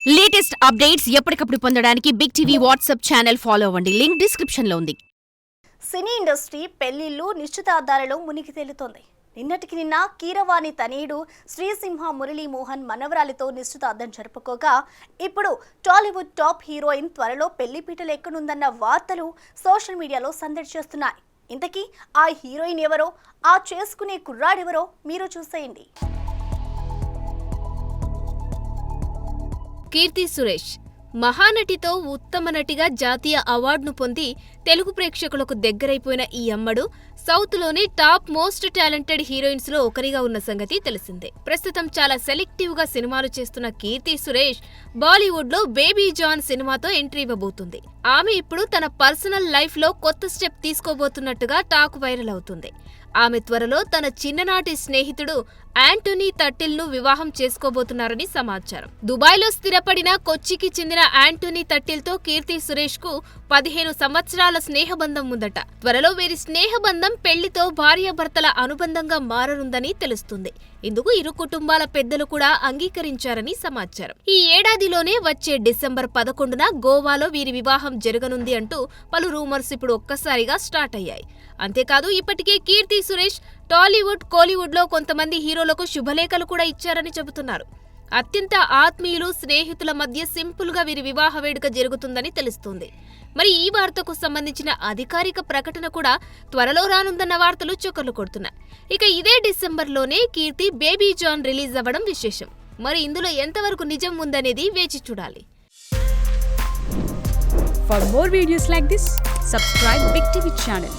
Latest updates ఎప్పటికప్పుడు పొందడానికి big TV WhatsApp channel follow అవ్వండి. లింక్ డిస్క్రిప్షన్ లో ఉంది. సినీ ఇండస్ట్రీ పెళ్లిళ్లు నిశ్చితార్థాలలో మునిగి తేలుతోంది. నిన్నటికి నిన్న కీరవాణి తనయుడు శ్రీసింహ మురళీమోహన్ మనవరాలితో నిశ్చితార్థం జరుపుకోగా ఇప్పుడు టాలీవుడ్ టాప్ హీరోయిన్ త్వరలో పెళ్లిపీటలు ఎక్కనుందన్న వార్తలు సోషల్ మీడియాలో సందడి చేస్తున్నాయి. ఇంతకీ ఆ హీరోయిన్ ఎవరో, ఆ చేసుకునే కుర్రాడెవరో మీరు చూసేయండి. కీర్తి సురేష్ మహానటితో ఉత్తమ నటిగా జాతీయ అవార్డును పొంది తెలుగు ప్రేక్షకులకు దగ్గరైపోయిన ఈ అమ్మడు సౌత్లోని టాప్ మోస్ట్ టాలెంటెడ్ హీరోయిన్స్ లో ఒకరిగా ఉన్న సంగతి తెలిసిందే. ప్రస్తుతం చాలా సెలెక్టివ్ గా సినిమాలు చేస్తున్న కీర్తి సురేష్ బాలీవుడ్ లో బేబీ జాన్ సినిమాతో ఎంట్రీ ఇవ్వబోతుంది. ఆమె ఇప్పుడు తన పర్సనల్ లైఫ్ లో కొత్త స్టెప్ తీసుకోబోతున్నట్టుగా టాక్ వైరల్ అవుతుంది. ఆమె త్వరలో తన చిన్ననాటి స్నేహితుడు యాంటోనీ తట్టిల్ ను వివాహం చేసుకోబోతున్నారని సమాచారం. దుబాయ్లో స్థిరపడిన కొచ్చికి చెందిన యాంటోనీ తట్టిల్ తో కీర్తి సురేష్ కు 15 సంవత్సరాల స్నేహబంధం ఉందట. త్వరలో వీరి స్నేహబంధం పెళ్లితో భార్యాభర్తల అనుబంధంగా మారనుందని తెలుస్తుంది. ఇందుకు ఇరు కుటుంబాల పెద్దలు కూడా అంగీకరించారని సమాచారం. ఈ ఏడాదిలోనే వచ్చే డిసెంబర్ 11న గోవాలో వీరి వివాహం జరగనుంది అంటూ పలు రూమర్స్ ఇప్పుడు ఒక్కసారిగా స్టార్ట్ అయ్యాయి. అంతేకాదు ఇప్పటికే కీర్తి సురేష్ టాలీవుడ్, కోలీవుడ్ లో కొంతమంది హీరోలకు శుభలేఖలు కూడా ఇచ్చారని చెబుతున్నారు. అత్యంత ఆత్మీయులు, స్నేహితుల మధ్య సింపుల్ గా వీరి వివాహ వేడుక జరుగుతుందని తెలుస్తుంది. మరి ఈ వార్తకు సంబంధించిన అధికారిక ప్రకటన కూడా త్వరలో రానుందన్న వార్తలు చక్కర్లు కొడుతున్నాయి. ఇక ఇదే డిసెంబర్లోనే కీర్తి బేబీ జాన్ రిలీజ్ అవ్వడం విశేషం. మరి ఇందులో ఎంతవరకు నిజం ఉందనేది వేచి చూడాలి. For more videos like this, subscribe Big TV channel.